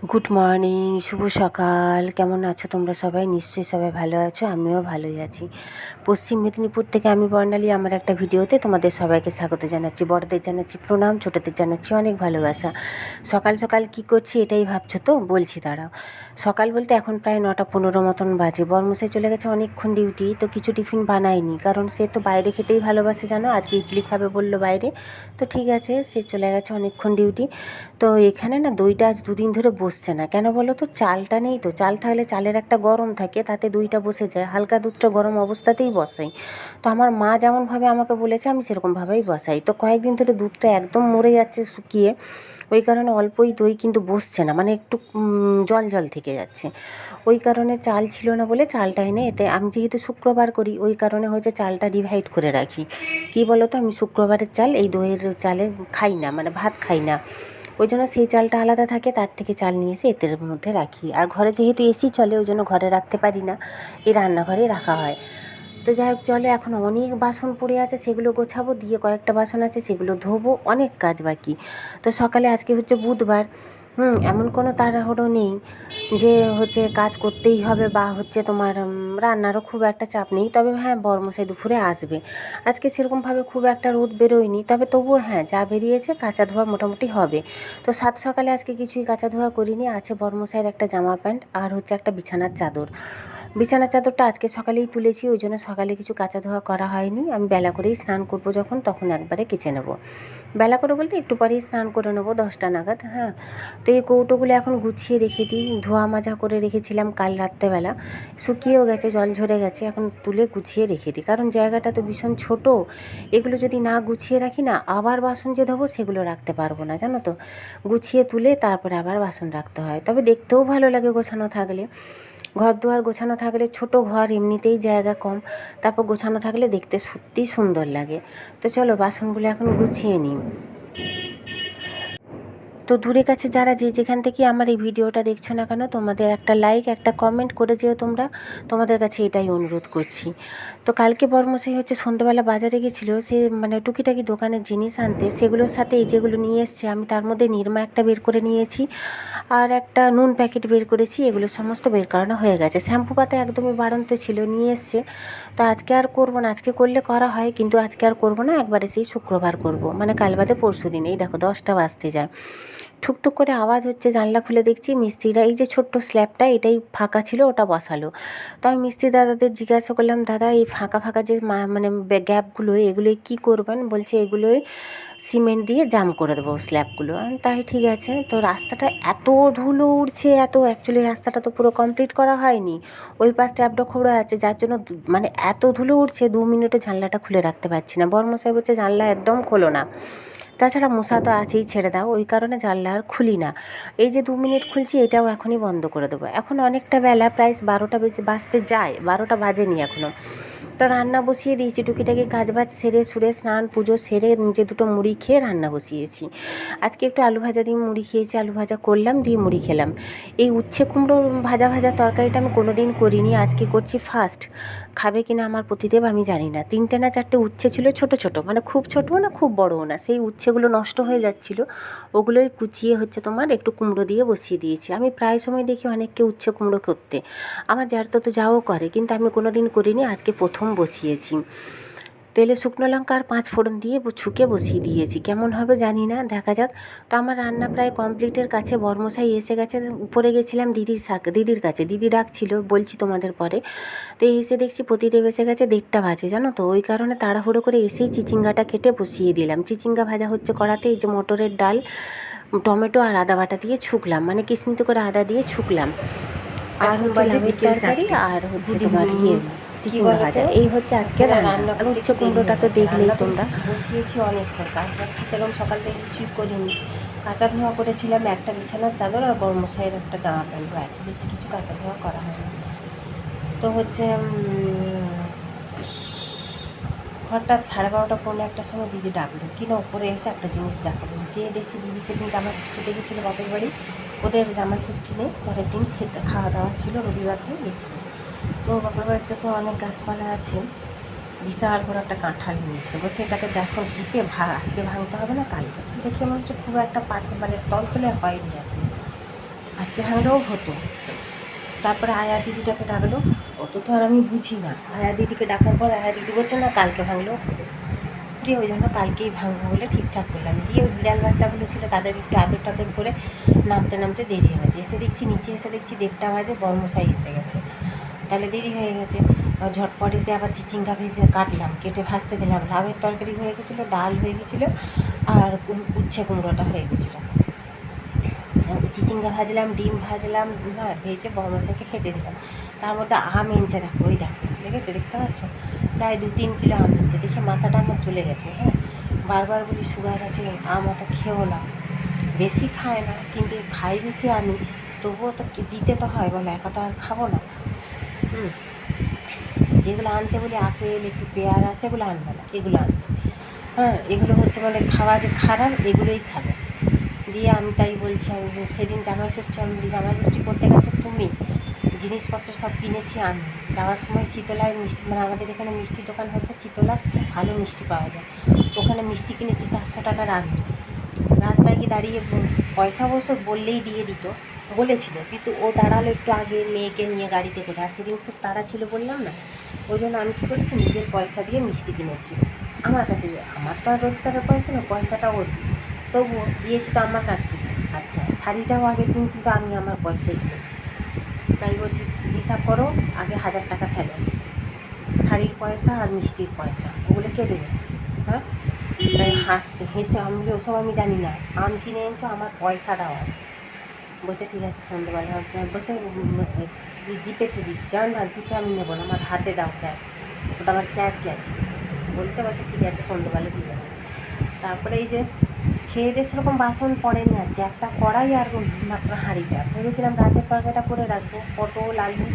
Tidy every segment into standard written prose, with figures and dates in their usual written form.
Good morning, শুভ সকাল। কেমন আছো তোমরা সবাই? নিশ্চয়ই সবাই ভালো আছো, আমিও ভালোই আছি। পশ্চিম মেদিনীপুর থেকে আমি বর্ণালী আমার একটা ভিডিওতে তোমাদের সবাইকে স্বাগত জানাচ্ছি। বড়দের জানাচ্ছি প্রণাম, ছোটদের জানাচ্ছি অনেক ভালোবাসা। সকাল সকাল কি করছি এটাই ভাবছো তো? বলছি দাঁড়াও। সকাল বলতে এখন প্রায় 9:15 মতন বাজে। বর্মশাই চলে গেছে অনেকক্ষণ ডিউটি, তো কিছু টিফিন বানায়নি, কারণ সে তো বাইরে খেতেই ভালোবাসে জানো। আজকে ইডলি খাবে বললো বাইরে, তো ঠিক আছে, সে চলে গেছে অনেকক্ষণ ডিউটি। তো এখানে না দইটা আজ দুদিন ধরে বসছে না, কেন বলো তো? চালটা নেই তো। চাল থাকলে চালের একটা গরম থাকে, তাতে দইটা বসে যায়। হালকা দুধটা গরম অবস্থাতেই বসাই। তো আমার মা যেমনভাবে আমাকে বলেছে আমি সেরকমভাবেই বসাই। তো কয়েকদিন ধরে দুধটা একদম মরে যাচ্ছে শুকিয়ে, ওই কারণে অল্পই দই, কিন্তু বসছে না, মানে একটু জল জল থেকে যাচ্ছে। ওই কারণে চাল ছিল না বলে চালটা এনে এতে আমি যেহেতু শুক্রবার করি, ওই কারণে হচ্ছে চালটা ডিভাইড করে রাখি। কী বলো তো, আমি শুক্রবারের চাল এই দইয়ের চালে খাই না, মানে ভাত খাই না। ওই জন্য সেই চালটা আলাদা থাকে, তার থেকে চাল নিয়ে এসে এতের মধ্যে রাখি। আর ঘরে যেহেতু এসি চলে, ওই জন্য ঘরে রাখতে পারি না, এই রান্নাঘরেই রাখা হয়। তো যাই হোক, চলে, এখন অনেক বাসন পড়ে আছে, সেগুলো গোছাবো, দিয়ে কয়েকটা বাসন আছে সেগুলো ধোবো, অনেক কাজ বাকি। তো সকালে আজকে হচ্ছে বুধবার, এমন কোনো তাড়াহুড়ো নেই যে হচ্ছে কাজ করতেই হবে, বা হচ্ছে তোমার রান্নারও খুব একটা চাপ নেই। তবে হ্যাঁ, বরমশাই দুপুরে আসবে। আজকে সেরকমভাবে খুব একটা রোদ বেরোয়নি, তবে তবুও হ্যাঁ, যা বেরিয়েছে কাচা ধোয়া মোটামুটি হবে। তো সাত সকালে আজকে কিছুই কাচা ধোয়া করিনি। আছে বরমশাইয়ের একটা জামা প্যান্ট আর হচ্ছে একটা বিছানার চাদর। বিছানার চাদরটা আজকে সকালেই তুলেছি, ওই জন্য সকালে কিছু কাচা ধোয়া করা হয়নি। আমি বেলা করেই স্নান করব যখন, তখন একবারে কেচে নেব। বেলা করে বলতে একটু পরেই স্নান করে নেবো, 10টা নাগাদ। হ্যাঁ, তো এই কৌটোগুলো এখন গুছিয়ে রেখে দিই। ধোয়া মাজা করে রেখেছিলাম কাল রাত্রেবেলা, শুকিয়েও গেছে, জল ঝরে গেছে, এখন তুলে গুছিয়ে রেখে দিই, কারণ জায়গাটা তো ভীষণ ছোট। এগুলো যদি না গুছিয়ে রাখি না, আবার বাসন যে ধোবো সেগুলো রাখতে পারবো না, জানো তো। গুছিয়ে তুলে তারপরে আবার বাসন রাখতে হয়, তবে দেখতেও ভালো লাগে গোছানো থাকলে। ঘর দুয়ার গোছানো থাকলে, ছোট ঘর এমনিতেই জায়গা কম, তারপর গোছানো থাকলে দেখতে সত্যিই সুন্দর লাগে। তো চলো বাসনগুলো এখন গুছিয়ে নিই। তো দূরে কাছে যারা যে যেখান থেকে আমার এই ভিডিওটা দেখছো না কেন, তোমাদের একটা লাইক, একটা কমেন্ট করে যেও তোমরা, তোমাদের কাছে এটাই অনুরোধ করছি। তো কালকে বর্মশাই হচ্ছে সন্ধ্যেবেলা বাজারে গেছিলো, সে মানে টুকিটাকি দোকানের জিনিস আনতে, সেগুলোর সাথে এই যেগুলো নিয়ে এসছে, আমি তার মধ্যে নিরমা একটা বের করে নিয়েছি, আর একটা নুন প্যাকেট বের করেছি। এগুলো সমস্ত বের করানো হয়ে গেছে। শ্যাম্পু পাতা একদমই বাড়ন্ত ছিল, নিয়ে এসছে। তো আজকে আর করবো না, আজকে করলে করা হয় কিন্তু আজকে আর করবো না, একবারে সেই শুক্রবার করব, মানে কাল বাদে পরশু দিন। এই দেখো 10টা বাজতে যায়, ঠুকঠুক করে আওয়াজ হচ্ছে, জানলা খুলে দেখছি মিস্ত্রিরা এই যে ছোট্ট স্ল্যাবটা এটাই ফাঁকা ছিল, ওটা বসালো। তো আমি মিস্ত্রি দাদাদের জিজ্ঞাসা করলাম, দাদা এই ফাঁকা ফাঁকা যে মানে গ্যাপগুলো, এগুলোই কী করবেন? বলছে এগুলোই সিমেন্ট দিয়ে জাম করে দেবো স্ল্যাবগুলো। তাই ঠিক আছে। তো রাস্তাটা এত ধুলো উড়ছে, এত, অ্যাকচুয়ালি রাস্তাটা তো পুরো কমপ্লিট করা হয়নি, ওই পাশ ট্যাবটা খোঁড়া আছে, যার জন্য মানে এত ধুলো উড়ছে, 2 মিনিটে জানলাটা খুলে রাখতে পারছি না। বর্মশাই বলছে জানলা একদম খোলো না, তাছাড়া মশা তো আছেই, ছেড়ে দাও, ওই কারণে জানলা আর খুলি না। এই যে 2 মিনিট খুলছি, এটাও এখনই বন্ধ করে দেবো। এখন অনেকটা বেলা, প্রায় 12টা বাজতে যায়, 12টা বাজেনি এখনও। তো রান্না বসিয়ে দিয়েছি, টুকিটাকি কাজবাজ সেরে সুরে, স্নান পুজো সেরে নিজে দুটো মুড়ি খেয়ে রান্না বসিয়েছি। আজকে একটু আলু ভাজা দিয়ে মুড়ি খেয়েছি, আলু ভাজা করলাম, দিয়ে মুড়ি খেলাম। এই উচ্ছে কুমড়ো ভাজা ভাজা তরকারিটা আমি কোনো দিন করিনি, আজকে করছি ফার্স্ট। খাবে কিনা আমার পতিদেব আমি জানি না। 3টে না 4টে উচ্ছে ছিল, ছোট ছোট, মানে খুব ছোটও না খুব বড়ও না। সেই উচ্ছেগুলো নষ্ট হয়ে যাচ্ছিলো, ওগুলোই কুচিয়ে হচ্ছে তোমার একটু কুমড়ো দিয়ে বসিয়ে দিয়েছি। আমি প্রায় সময় দেখি অনেককে উচ্ছে কুমড়ো করতে, আমার যার তো যাও করে, কিন্তু আমি কোনো দিন করিনি, আজকে প্রথম বসিয়েছি। তেলে শুকনো লঙ্কা আর 5 ফোড়ন দিয়ে ছুঁকে বসিয়ে দিয়েছি, কেমন হবে জানি না, দেখা যাক। তো আমার রান্না প্রায় কমপ্লিটের কাছে, বর্মশাই এসে গেছে। উপরে গেছিলাম দিদির কাছে, দিদি ডাকছিল, বলছি তোমাদের পরে। তো এসে দেখছি পতিদেব এসে গেছে, 1:30টা বাজে, জানো তো। ওই কারণে তাড়াহুড়ো করে এসেই চিচিঙ্গাটা কেটে বসিয়ে দিলাম। চিচিঙ্গা ভাজা হচ্ছে কড়াতে, এই যে মটরের ডাল, টমেটো আর আদা বাটা দিয়ে ছুকলাম, মানে কিসমিতে করে আদা দিয়ে ছুকলাম। আর হচ্ছে লাউয়ের তরকারি, আর হচ্ছে তোমার চিচিঙ্গা ভাজা, এই হচ্ছে আজকে রান্না। আর উচ্ছে কুমড়োটা তো দেখলেই তোমরা। বসিয়েছি অনেকক্ষণ, কাজ বাজতে সেরকম সকাল থেকে কিছুই করিনি। কাঁচা ধোয়া করেছিলাম একটা বিছানার চাদর আর বর্মশাইয়ের একটা জামা প্যান্ট, ব্যাস, বেশি কিছু কাঁচা ধোয়া করা হয়নি। তো হচ্ছে হঠাৎ 12:30 পৌনে একটার সময় দিদি ডাকলো, কিনা ওপরে এসে একটা জিনিস দেখাবো। যেয়ে দেখছি দিদি সেদিন জামাই ষষ্ঠীতে গেছিলো বাপের বাড়ি, ওদের জামাই ষষ্ঠী নেই, পরের দিন খাওয়া দাওয়া ছিল, রবিবার দিন গেছিলো। তো বাপের বাড়িতে তো অনেক গাছপালা আছে, বিশাল বড় একটা কাঁঠাল নিয়ে এসছে, বলছে এটাকে দেখো টিপে আজকে ভাঙতে হবে না কালকে। দেখে মনে হচ্ছে খুব একটা মানে তলতলে হয়নি এখন। আজকে ভাঙলেও হতো। তারপরে আয়া দিদিটাকে ডাকলো, অত তো আর আমি বুঝি না। আয়া দিদিকে ডাকার পর আয়া দিদি বলছে না কালকে ভাঙলেও হতো। দিয়ে ওই জন্য কালকেই ভাঙবো বলে ঠিকঠাক করলাম। দিয়ে ওই বিড়াল বাচ্চাগুলো ছিল তাদের একটু আদর টাদর করে নামতে নামতে দেরি হয়ে গেছে। এসে দেখছি নিচে এসে দেখছি 1:30 বাজে, বর্মশাই এসে গেছে। তাহলে দেরি হয়ে গেছে। ঝটপট এসে আবার চিচিঙ্গা ভেজে কাটলাম, কেটে ভাজতে দিলাম। লাউয়ের তরকারি হয়ে গেছিলো, ডাল হয়ে গেছিলো, আর উচ্ছে কুমড়োটা হয়ে গেছিলো। চিচিঙ্গা ভাজলাম, ডিম ভাজলাম, হ্যাঁ ভেজে বড়মশাইকে খেতে দিলাম। তার মধ্যে আম এনেছে, দেখো ওই দেখো লেগেছে, দেখতে পাচ্ছ প্রায় 2-3 কিলো আম এনেছে। দেখে মাথাটা আমার চলে গেছে। হ্যাঁ, বারবার বলি সুগার আছে, আম অত খেও না। বেশি খায় না, কিন্তু খাই বেশি আমি, তবুও তো দিতে তো হয়, বলো একা তো আর খাবো না। যেগুলো আনতে বলি আপেল একটু পেয়ারা সেগুলো আনবে না, এগুলো আনবে। হ্যাঁ, এগুলো হচ্ছে মানে খাওয়া যে খারাপ, এগুলোই খাবে। দিয়ে আমি তাই বলছি, আমি সেদিন জামাই ষষ্ঠী, আমি বলি জামাই ষষ্ঠী করতে গেছো তুমি, জিনিসপত্র সব কিনেছি আমি। যাওয়ার সময় শীতলায় মিষ্টি, মানে আমাদের এখানে মিষ্টির দোকান হচ্ছে শীতলা, খুব ভালো মিষ্টি পাওয়া যায়, ওখানে মিষ্টি কিনেছি 400 টাকার আনতে। রাস্তায় কি দাঁড়িয়ে পয়সা অবশ্য বললেই দিয়ে দিত, বলেছিল, কিন্তু ও দাঁড়ালো একটু আগে মেয়েকে নিয়ে গাড়িতে করে। আর সেদিন খুব তাড়া ছিল বললাম না, ওই জন্য আমি কী করেছি, নিজের পয়সা দিয়ে মিষ্টি কিনেছি। আমার কাছে, আমার তো আর রোজগারের পয়সা না, পয়সাটা ওর, তবুও দিয়েছি তো আমার কাছ থেকে। আচ্ছা, শাড়িটাও আগের দিন কিন্তু আমি আমার পয়সায় কিনেছি। তাই বলছি হিসাব করো, আগে 1000 টাকা ফেলো, শাড়ির পয়সা আর মিষ্টির পয়সা, ওগুলো কে দেবে? হ্যাঁ, তাই হাসছে, হেসে, আমি বলি ওসব আমি জানি না, আম কিনে এনেছো, আমার পয়সা দাও। বলছে ঠিক আছে সন্ধ্যেবেলা, বলছে জিপেতে দিচ্ছি। যাও না, জিপে আমি নেবো না, আমার হাতে দাও ক্যাশ, ওটা আমার ক্যাশ গেছে বলতে। বলছে ঠিক আছে সন্ধ্যেবেলা দিয়ে দেবো। তারপরে এই যে খেয়ে দিয়ে সেরকম বাসন পড়েনি আজকে, একটা কড়াই আর মাত্র হাঁড়িটা। ভেবেছিলাম রাতের তরকারিটা করে রাখবো, পটল আলু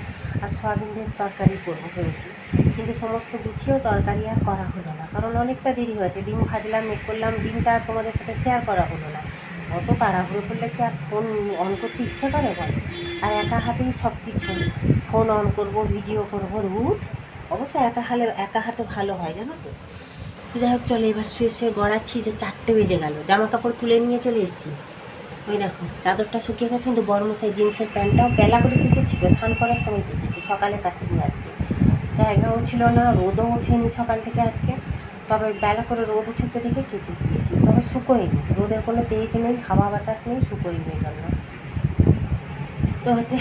আর সয়াবিনের তরকারি করবো ভেবেছি, কিন্তু সমস্ত গুছিয়েও তরকারি আর করা হলো না, কারণ অনেকটা দেরি হয়েছে। ডিম ভাজলাম, করলাম, ডিমটা আর তোমাদের সাথে শেয়ার করা হলো না। অত তাড়াহুড়ো করলে কি আর ফোন অন করতে ইচ্ছে করে বল? আর একা হাতেই সব কিছু, ফোন অন করবো, ভিডিও করবো, রুট। অবশ্য একা হাতে ভালো হয়, জানো তো। যাই হোক চলো, এবার শুয়ে শুয়ে গড়াচ্ছি, যে 4টে বেজে গেল। জামা কাপড় তুলে নিয়ে চলে এসেছি। ওই দেখো চাদরটা শুকিয়ে গেছে, কিন্তু বড়মশাই জিন্সের প্যান্টটাও বেলা করে কেচেছি, তো স্নান করার সময় কেচেছি, সকালে কাচিনি আজকে। জায়গাও ছিল না, রোদও ওঠেনি সকাল থেকে আজকে, তবে বেলা করে রোদ উঠেছে দেখে কেচে দিয়েছি, তবে শুকোয়নি, রোদের কোনো তেজ নেই, হাওয়া বাতাস নেই, শুকোয়নি এই জন্য। তো হচ্ছে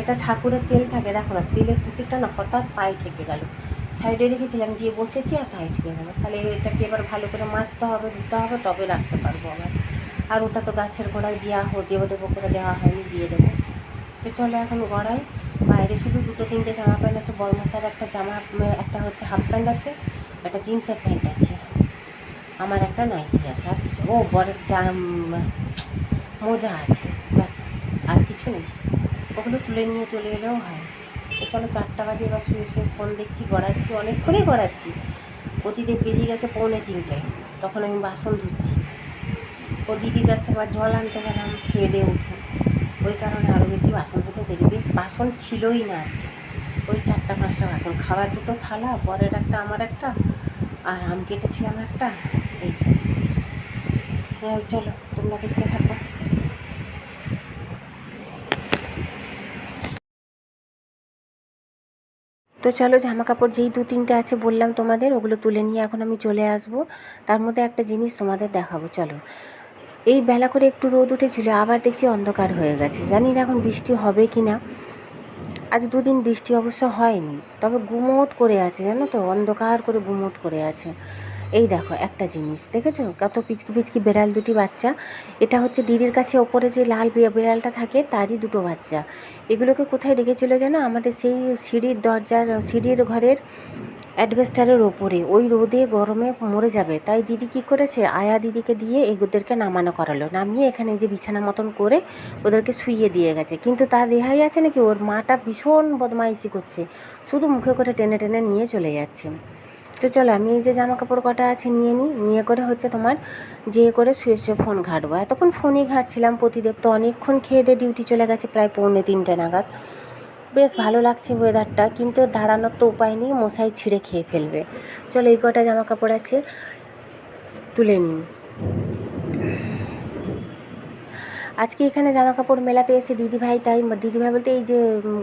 এটা ঠাকুরের তেল থাকে, দেখো না, তেলের শিশিরটা না হঠাৎ পায়ে ঠেকে গেল, সাইডে রেখেছিলাম, দিয়ে বসেছি আর পায়ে ঠেকে গেল। তাহলে এটাকে এবার ভালো করে মাজতে হবে, ধুতে হবে, তবে রাখতে পারবো আবার। আর ওটা তো গাছের গোড়ায় দেবো করে দেওয়া হয়নি, দিয়ে দেবো। তো চলো এখন গড়াই। বাইরে শুধু 2-3টে জামা প্যান্ট আছে, বড়মশার একটা একটা হচ্ছে হাফ প্যান্ট আছে, একটা জিন্সের প্যান্ট আছে, আমার একটা নাইটি আছে, আর কিছু, ও বরের মোজা আছে, ব্যাস, আর কিছু নেই। ওগুলো তুলে নিয়ে চলে এলেও হয়। তো চলো 4টা বাজে, এবার শুয়ে শুয়ে ফোন দেখছি, গড়াচ্ছি, অনেকক্ষণই গড়াচ্ছি। প্রতিদিন বেরিয়ে গেছে 2:45, তখন আমি বাসন ধুচ্ছি। ও দিদির কাছ থেকে আবার জল আনতে গেলাম খেয়ে দিয়ে উঠে, ওই কারণে আরও বেশি বাসন ধুতে দেরি। বেশ বাসন ছিলই না আজকে, ওই 4-5টা বাসন, খাবার 2টো থালা, পরের একটা, আমার একটা, আর আম কেটেছিলাম একটা, এইসব। চলো তোমরা দেখতে থাকো। তো চলো, জামা কাপড় যেই 2-3টে আছে বললাম তোমাদের, ওগুলো তুলে নিয়ে এখন আমি চলে আসবো। তার মধ্যে একটা জিনিস তোমাদের দেখাবো, চলো। এই বেলা করে একটু রোদ উঠেছিল, আবার দেখছি অন্ধকার হয়ে গেছে, জানি না এখন বৃষ্টি হবে কি না। আজ 2 দিন বৃষ্টি অবশ্য হয়নি, তবে গুমোট করে আছে, জানো তো, অন্ধকার করে গুমোট করে আছে। এই দেখো একটা জিনিস দেখেছো, কত পিচকি পিচকি বেড়াল, 2টি বাচ্চা। এটা হচ্ছে দিদির কাছে ওপরে যে লাল বিড়ালটা থাকে, তারই 2টো বাচ্চা। এগুলোকে কোথায় রেখেছিল যেন, আমাদের সেই সিঁড়ির ঘরের অ্যাডভেস্টারের ওপরে, ওই রোদে গরমে মরে যাবে, তাই দিদি কী করেছে, আয়া দিদিকে দিয়ে এগুলোদেরকে নামানো করালো, নামিয়ে এখানে যে বিছানা মতন করে ওদেরকে শুইয়ে দিয়ে গেছে। কিন্তু তার রেহাই আছে নাকি, ওর মাটা ভীষণ বদমাইশি করছে, শুধু মুখে করে টেনে টেনে নিয়ে চলে যাচ্ছে। তো চলো, আমি এই যে জামা কাপড় কটা আছে নিয়ে করে হচ্ছে তোমার যেয়ে করে শুয়ে শুয়ে ফোন ঘাঁটবো। এতক্ষণ ফোনই ঘাঁটছিলাম। প্রতিদেব তো অনেকক্ষণ খেয়ে দিয়ে ডিউটি চলে গেছে, প্রায় 2:45 নাগাদ। বেশ ভালো লাগছে ওয়েদারটা, কিন্তু দাঁড়ানোর তো উপায় নেই, মশাই ছিঁড়ে খেয়ে ফেলবে। চলো, এই কটা জামা কাপড় আছে তুলে নিই। আজকে এখানে জামা কাপড় মেলাতে এসে দিদিভাই তাই, দিদিভাই বলতে এই যে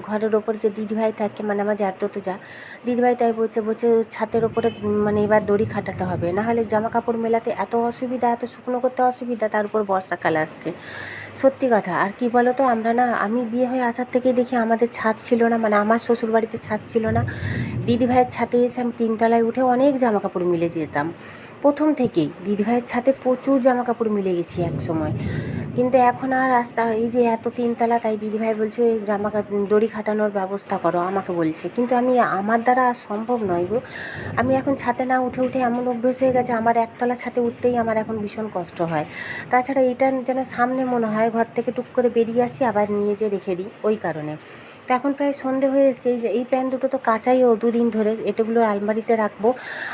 ঘরের ওপর যে দিদিভাই থাকে, মানে আমার যার তো যা দিদিভাই তাই বলছে ছাদের ওপরে মানে এবার দড়ি খাটাতে হবে, নাহলে জামা কাপড় মেলাতে এত অসুবিধা, এত শুকনো করতে অসুবিধা, তার উপর বর্ষাকাল আসছে। সত্যি কথা। আর কি বলো তো, আমরা না, আমি বিয়ে হয়ে আসার থেকেই দেখি আমাদের ছাদ ছিল না, মানে আমার শ্বশুরবাড়িতে ছাদ ছিল না। দিদিভাইয়ের ছাদে এসে আমি 3 তলায় উঠে অনেক জামা কাপড় মিলে যেতাম। প্রথম থেকেই দিদিভাইয়ের ছাদে প্রচুর জামা কাপড় মিলে গেছি এক সময়। কিন্তু এখন আর রাস্তা, এই যে এত 3 তলা, তাই দিদিভাই বলছে দড়ি খাটানোর ব্যবস্থা করো, আমাকে বলছে। কিন্তু আমার দ্বারা আর সম্ভব নয় গো। আমি এখন ছাদে না উঠে উঠে এমন অভ্যেস হয়ে গেছে, আমার একতলা ছাদে উঠতেই আমার এখন ভীষণ কষ্ট হয়। তাছাড়া এটা যেন সামনে মনে হয়, ঘর থেকে টুক করে বেরিয়ে আসি আবার নিয়ে যেয়ে রেখে দিই, ওই কারণে। তো এখন প্রায় সন্ধে হয়ে এসছে। এই যে এই প্যান্ট দুটো তো কাচাই ও 2 দিন ধরে, এটাগুলো আলমারিতে রাখবো।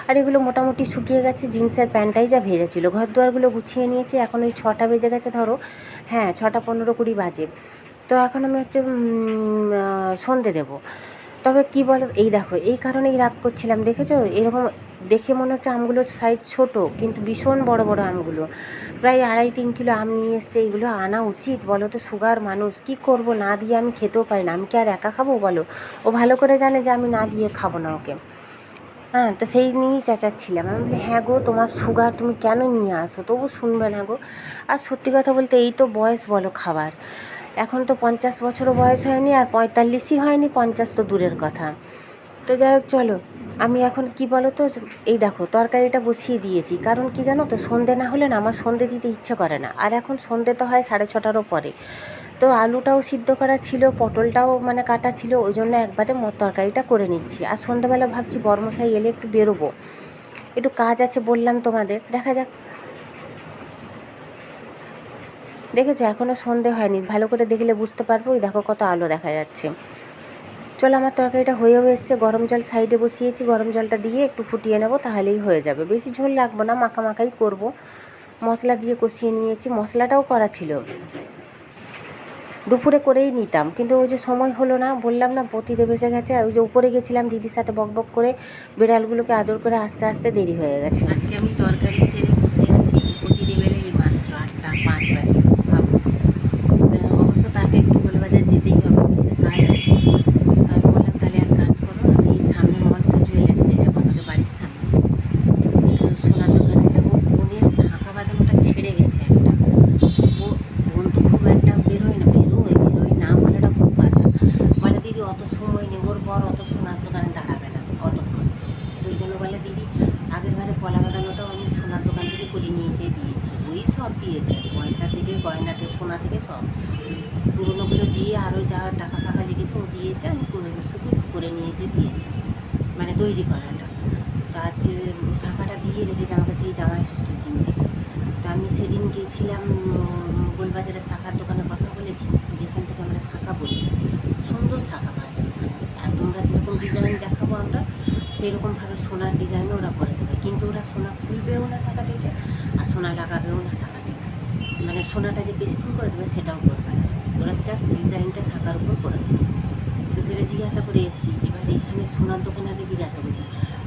আর এগুলো মোটামুটি শুকিয়ে গেছে, জিন্সের প্যান্টটাই যা ভেজা ছিল। ঘর দুয়ারগুলো গুছিয়ে নিয়েছি, এখন ওই 6টা বেজে গেছে ধরো, হ্যাঁ 6টা 15-20 বাজে। তো এখন আমি হচ্ছে সন্ধে দেবো। তবে কি বলো, এই দেখো এই কারণেই রাগ করছিলাম, দেখেছো এরকম দেখে মনে হচ্ছে আমগুলোর সাইজ ছোট, কিন্তু ভীষণ বড় বড় আমগুলো। প্রায় 2.5-3 কিলো আম নিয়ে এসছে। এগুলো আনা উচিত বলো তো? সুগার মানুষ, কি করব, না দিয়ে আমি খেতেও পারি না। আমি কি আর একা খাবো বলো? ও ভালো করে জানে যে আমি না দিয়ে খাবো না ওকে। হ্যাঁ, তো সেই নিয়েই চেঁচাচ্ছিলাম। আমি বলি, হ্যাঁ গো তোমার সুগার, তুমি কেন নিয়ে আসো? তবু শুনবে না গো। আর সত্যি কথা বলতে এই তো বয়স বলো খাবার। এখন তো 50 বছরও বয়স হয়নি, আর 45ই হয়নি, 50 তো দূরের কথা। তো যাই হোক চলো, আমি এখন কি বলো তো, এই দেখো তরকারিটা বসিয়ে দিয়েছি। কারণ কি জানো তো, সন্ধে না হলে না আমার সন্ধে দিতে ইচ্ছে করে না। আর এখন সন্ধে তো হয় 6:30টারও পরে। তো আলুটাও সিদ্ধ করা ছিল, পটলটাও মানে কাটা ছিল, ওই জন্য একবারে তরকারিটা করে নিচ্ছি। আর সন্ধ্যাবেলা ভাবছি বর্মশাই এলে একটু বেরোবো, একটু কাজ আছে বললাম তোমাদের, দেখা যাক। দেখেছো এখনও সন্ধে হয়নি, ভালো করে দেখলে বুঝতে পারবো। ওই দেখো কত আলো দেখা যাচ্ছে। চলো, আমার তরকারিটা হয়েও এসছে। গরম জল সাইডে বসিয়েছি, গরম জলটা দিয়ে একটু ফুটিয়ে নেবো, তাহলেই হয়ে যাবে। বেশি ঝোল লাগবে না, মাখাই করব। মশলা দিয়ে কষিয়ে নিয়েছি, মশলাটাও করা ছিল, দুপুরে করেই নিতাম, কিন্তু ওই যে সময় হলো না, বললাম না পতিদেব এসে গেছে। ওই যে উপরে গেছিলাম দিদির সাথে বকবক করে, বিড়ালগুলোকে আদর করে আস্তে আস্তে দেরি হয়ে গেছে। আজকে আমি তরকারি সেরে বসে আছি, পতিদেব এলে এই মাত্র 8টা 5 বাজে ভাবো। অবশ্য তাকে একটু বলে বাজার যেতেই হবে, অফিসের কাজ আছে। তো আমি বললাম তাহলে এক কাজ করো, আমি সামনে মনসা জুয়েলারিতে যাবো, আমাদের বাড়ির সামনে। তো সোনার দোকানে যাবো। বোনের শাঁখা বাঁধানোটা ছেড়ে গেছে একটা। বোন তো খুব একটা বেরোয় না বলাটা খুব কথা। বলে দিদি অত সময় নেই, ওর বর অত সোনার দোকানে দাঁড়াবে না অতক্ষণ। তো ওই জন্য বলে দিদি, আগের বারে পলা বাঁধানোটাও আমি সোনার দোকান থেকে করে নিয়ে যেয়ে দিয়েছি। ওই সব দিয়েছে, পয়সা থেকে গয়না থেকে সোনা থেকে সব পুরোনোগুলো দিয়ে, আরও যা টাকা ফাঁকা লেগেছে ও দিয়েছে, আমি শুধু করে নিয়ে যেয়ে দিয়েছি, মানে তৈরি করাটা। তো আজকে শাঁখাটা দিয়ে রেখেছে আমাকে সেই জামাই ষষ্ঠীর দিন থেকে। তো আমি সেদিন গিয়েছিলাম গোলবাজারের শাঁখার দোকানে, কথা বলেছি, যেখান থেকে আমরা শাঁখা বলি। সুন্দর শাঁখা পাওয়া যায় এখানে। আর তোমরা যেরকম ডিজাইন দেখাবো আমরা, সেরকমভাবে সোনার ডিজাইনও ওরা করে দেবে। কিন্তু ওরা সোনা খুলবেও না শাঁখাটিতে, আর সোনা লাগাবেও না শাঁখাটিতে। মানে সোনাটা যে পেস্টিং করে দেবে সেটাও করবে না, ওরা জাস্ট ডিজাইনটা শাঁখার উপর করে দেবে। তো সেটা জিজ্ঞাসা করে এসেছি। এবার এখানে সোনার দোকানে আগে জিজ্ঞাসা করি,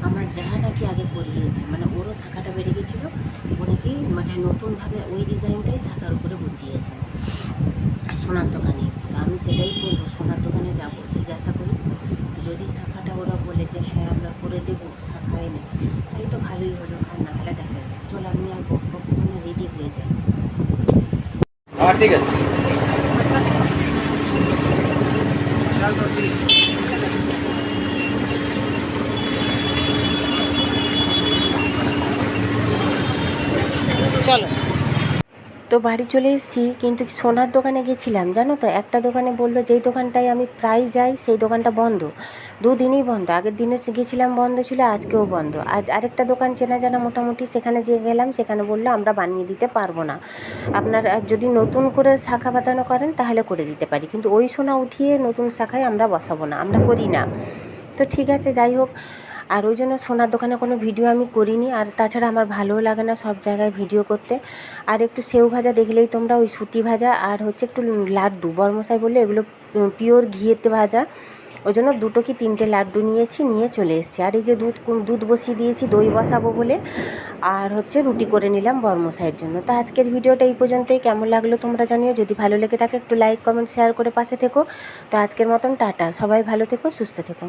আমার যা নাকি আগে করিয়েছে, মানে ওরও শাঁখাটা বেড়ে গেছিলো, ও নাকি মানে নতুনভাবে ওই ডিজাইনটাই শাঁখার উপরে বসিয়েছে সোনার দোকানে। তো আমি সেটাই করবো, সোনার দোকানে যাব, জিজ্ঞাসা করি। যদি শাঁখাটা ওরা বলে যে হ্যাঁ আমরা করে দেবো, শাঁখা এনে, তাহলে তো ভালোই হলো। আর না হলে দেখা যাবে। চলো আমি আর বকবক মানে রেডি হয়ে যাই। হ্যাঁ ঠিক আছে। চলো, তো বাড়ি চলে এসেছি, কিন্তু সোনার দোকানে গেছিলাম জানো তো, একটা দোকানে বললো যেই দোকানটায় আমি প্রায় যাই সেই দোকানটা বন্ধ, 2 দিনই বন্ধ। আগের দিনও গেছিলাম বন্ধ ছিল, আজকেও বন্ধ। আজ আরেকটা দোকান চেনা জানা মোটামুটি, সেখানে যে গেলাম, সেখানে বললো আমরা বানিয়ে দিতে পারবো না, আপনারা যদি নতুন করে শাখা বাঁধানো করেন তাহলে করে দিতে পারি, কিন্তু ওই সোনা উঠিয়ে নতুন শাখায় আমরা বসাবো না, আমরা করি না। তো ঠিক আছে, যাই হোক। আর ওই জন্য সোনার দোকানে কোনো ভিডিও আমি করিনি। আর তাছাড়া আমার ভালোও লাগে না সব জায়গায় ভিডিও করতে। আর একটু সেউ ভাজা দেখলেই তোমরা, ওই সুতি ভাজা, আর হচ্ছে একটু লাড্ডু, বর্মশাই বললে এগুলো পিওর ঘিয়েতে ভাজা, ওই জন্য 2 কি 3টে লাড্ডু নিয়েছি, নিয়ে চলে এসেছি। আর এই যে দুধ বসিয়ে দিয়েছি দই বসাবো বলে, আর হচ্ছে রুটি করে নিলাম বরমশাইয়ের জন্য। তো আজকের ভিডিওটা এই পর্যন্তই। কেমন লাগলো তোমরা জানিও, যদি ভালো লেগে থাকে একটু লাইক কমেন্ট শেয়ার করে পাশে থেকো। তো আজকের মতন টাটা, সবাই ভালো থেকো, সুস্থ থেকো।